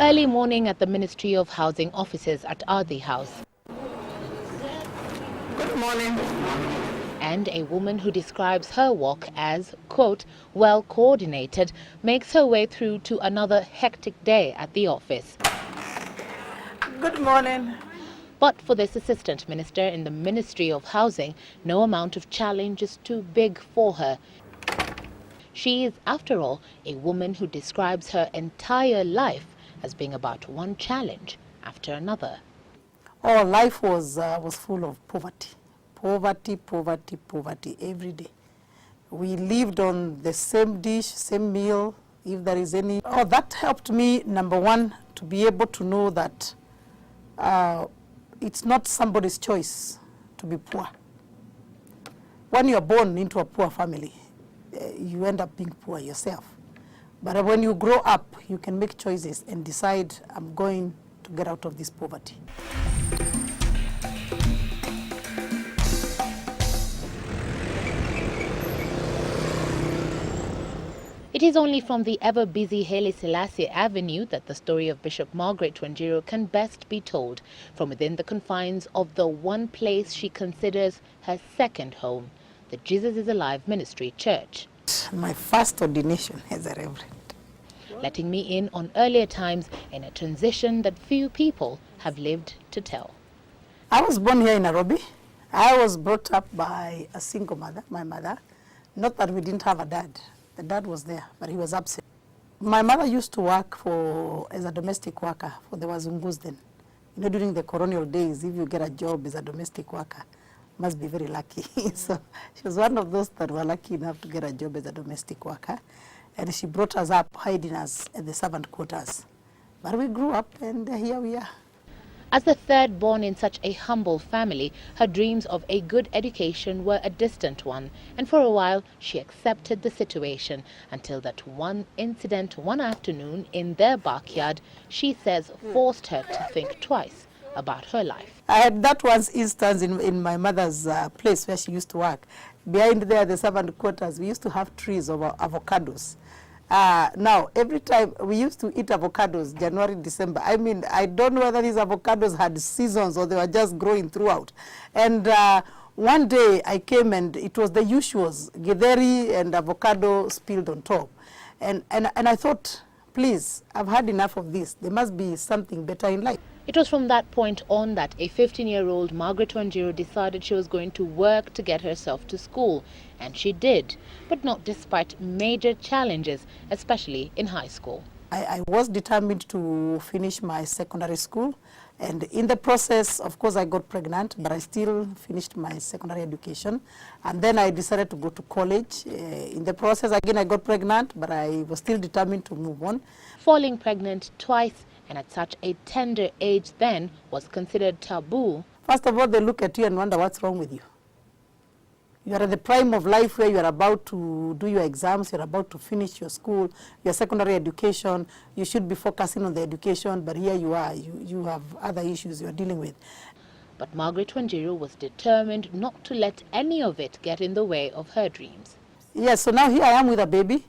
Early morning at the Ministry of Housing offices at Ardhi House. Good morning. And a woman who describes her walk as, quote, well coordinated, makes her way through to another hectic day at the office. Good morning. But for this assistant minister in the Ministry of Housing, no amount of challenge is too big for her. She is, after all, a woman who describes her entire life as being about one challenge after another. Our life was full of poverty. Poverty every day. We lived on the same dish, same meal, if there is any. Oh, that helped me, number one, to be able to know that it's not somebody's choice to be poor. When you're born into a poor family, you end up being poor yourself. But when you grow up, you can make choices and decide, I'm going to get out of this poverty. It is only from the ever-busy Haile Selassie Avenue that the story of Bishop Margaret Njeri can best be told, from within the confines of the one place she considers her second home, the Jesus is Alive Ministry Church. My first ordination as a reverend. Letting me in on earlier times in a transition that few people have lived to tell. I was born here in Nairobi. I was brought up by a single mother, my mother. Not that we didn't have a dad. The dad was there, but he was absent. My mother used to work as a domestic worker for the Wazungus then. You know, during the colonial days, if you get a job as a domestic worker, must be very lucky. So she was one of those that were lucky enough to get a job as a domestic worker. And she brought us up, hiding us at the servant quarters. But we grew up, and here we are. As the third born in such a humble family, her dreams of a good education were a distant one, and for a while she accepted the situation until that one incident one afternoon in their backyard, she says, forced her to think twice about her life. I had that one instance in my mother's place where she used to work. Behind there, the servant quarters, we used to have trees of avocados. Now, every time we used to eat avocados, January, December. I mean, I don't know whether these avocados had seasons or they were just growing throughout. And one day I came and it was the usuals, githeri and avocado spilled on top. And I thought, please, I've had enough of this. There must be something better in life. It was from that point on that a 15-year-old Margaret Njeri decided she was going to work to get herself to school. And she did, but not despite major challenges, especially in high school. I was determined to finish my secondary school. And in the process, of course, I got pregnant, but I still finished my secondary education. And then I decided to go to college. In the process, again, I got pregnant, but I was still determined to move on. Falling pregnant twice and at such a tender age then was considered taboo. First of all, they look at you and wonder what's wrong with you. You are at the prime of life where you are about to do your exams, you're about to finish your school, your secondary education. You should be focusing on the education, but here you are, you have other issues you are dealing with. But Margaret Njeri was determined not to let any of it get in the way of her dreams. Yes, so now here I am with a baby.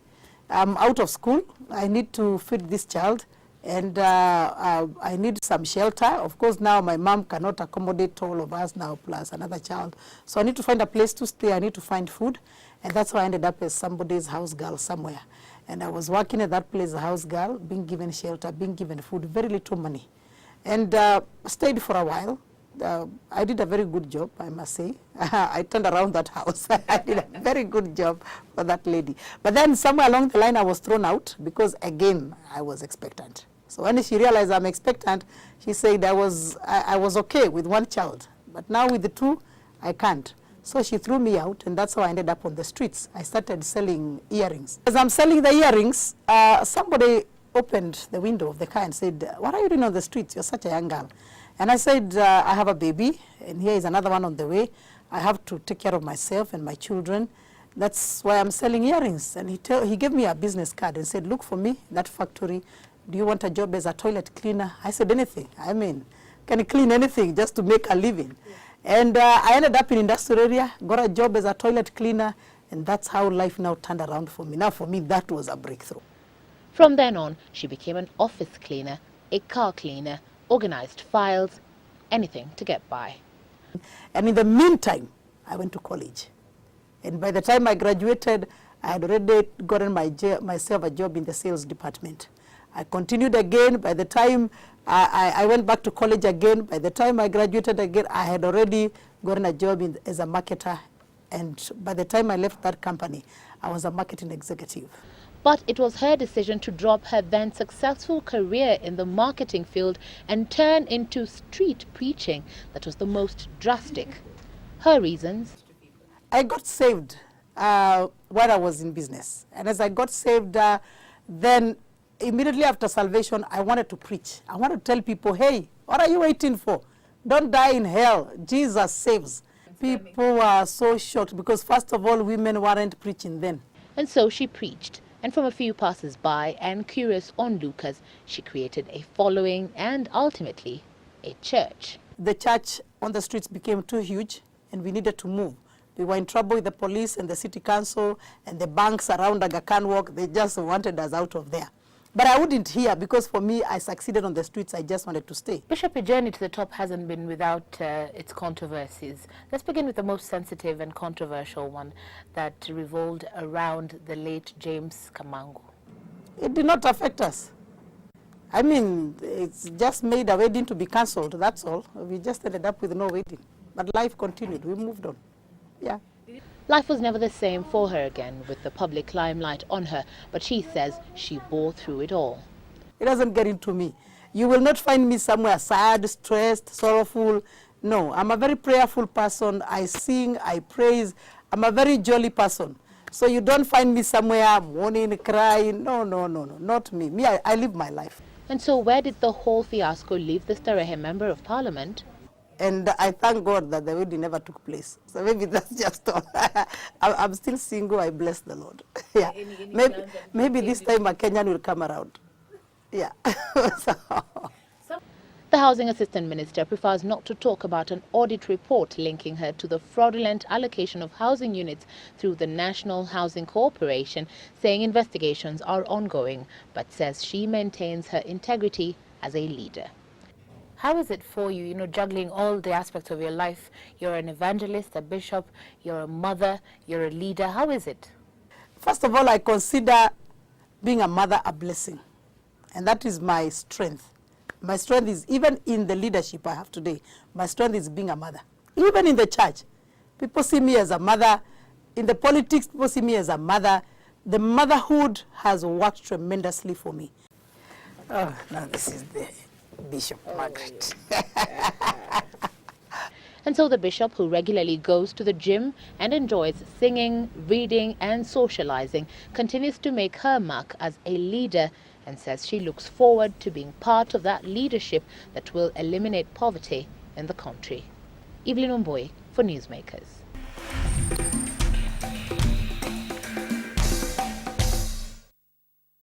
I'm out of school. I need to feed this child. And I need some shelter. Of course, now my mom cannot accommodate all of us now, plus another child. So I need to find a place to stay. I need to find food. And that's how I ended up as somebody's house girl somewhere. And I was working at that place as a house girl, being given shelter, being given food, very little money. And stayed for a while. I did a very good job, I must say. I turned around that house. I did a very good job for that lady. But then somewhere along the line, I was thrown out because, again, I was expectant. So when she realized I'm expectant, she said I was okay with one child. But now with the two, I can't. So she threw me out, and that's how I ended up on the streets. I started selling earrings. As I'm selling the earrings, somebody opened the window of the car and said, what are you doing on the streets? You're such a young girl. And I said, I have a baby, and here is another one on the way. I have to take care of myself and my children. That's why I'm selling earrings. And he gave me a business card and said, look for me, that factory. Do you want a job as a toilet cleaner? I said, anything. I mean, can you clean anything just to make a living? Yeah. And I ended up in industrial area, got a job as a toilet cleaner, and that's how life now turned around for me. Now, for me, that was a breakthrough. From then on, she became an office cleaner a car cleaner, organized files, anything to get by. And in the meantime, I went to college. And by the time I graduated, I had already gotten myself a job in the sales department. I continued again. By the time I went back to college again, by the time I graduated again, I had already gotten a job as a marketer. And by the time I left that company, I was a marketing executive. But it was her decision to drop her then successful career in the marketing field and turn into street preaching that was the most drastic. Her reasons? I got saved while I was in business. And as I got saved, then immediately after salvation, I wanted to preach. I wanted to tell people, hey, what are you waiting for? Don't die in hell. Jesus saves. People were so shocked because, first of all, women weren't preaching then. And so she preached. And from a few passers-by and curious onlookers, she created a following and ultimately a church. The church on the streets became too huge and we needed to move. We were in trouble with the police and the city council and the banks around Aga Khan Walk. They just wanted us out of there. But I wouldn't hear because for me, I succeeded on the streets. I just wanted to stay. Bishop, your journey to the top hasn't been without its controversies. Let's begin with the most sensitive and controversial one that revolved around the late James Kamangu. It did not affect us. I mean, it's just made a wedding to be cancelled, that's all. We just ended up with no wedding. But life continued. We moved on. Yeah. Life was never the same for her again with the public limelight on her, but she says she bore through it all. It doesn't get into me. You will not find me somewhere sad, stressed, sorrowful. No, I'm a very prayerful person. I sing, I praise. I'm a very jolly person. So you don't find me somewhere mourning, crying. No, not me. I live my life. And so where did the whole fiasco leave the Starehe Member of Parliament? And I thank God that the wedding never took place. So maybe that's just all. I'm still single. I bless the Lord. Yeah. Maybe this time a Kenyan will come around. Yeah. The Housing Assistant Minister prefers not to talk about an audit report linking her to the fraudulent allocation of housing units through the National Housing Corporation, saying investigations are ongoing, but says she maintains her integrity as a leader. How is it for you, juggling all the aspects of your life? You're an evangelist, a bishop, you're a mother, you're a leader. How is it? First of all, I consider being a mother a blessing. And that is my strength. My strength is, even in the leadership I have today, my strength is being a mother. Even in the church, people see me as a mother. In the politics, people see me as a mother. The motherhood has worked tremendously for me. Oh, now this is the Bishop Margaret. And so the bishop, who regularly goes to the gym and enjoys singing, reading and socializing, continues to make her mark as a leader and says she looks forward to being part of that leadership that will eliminate poverty in the country. Evelyn Omboi for Newsmakers.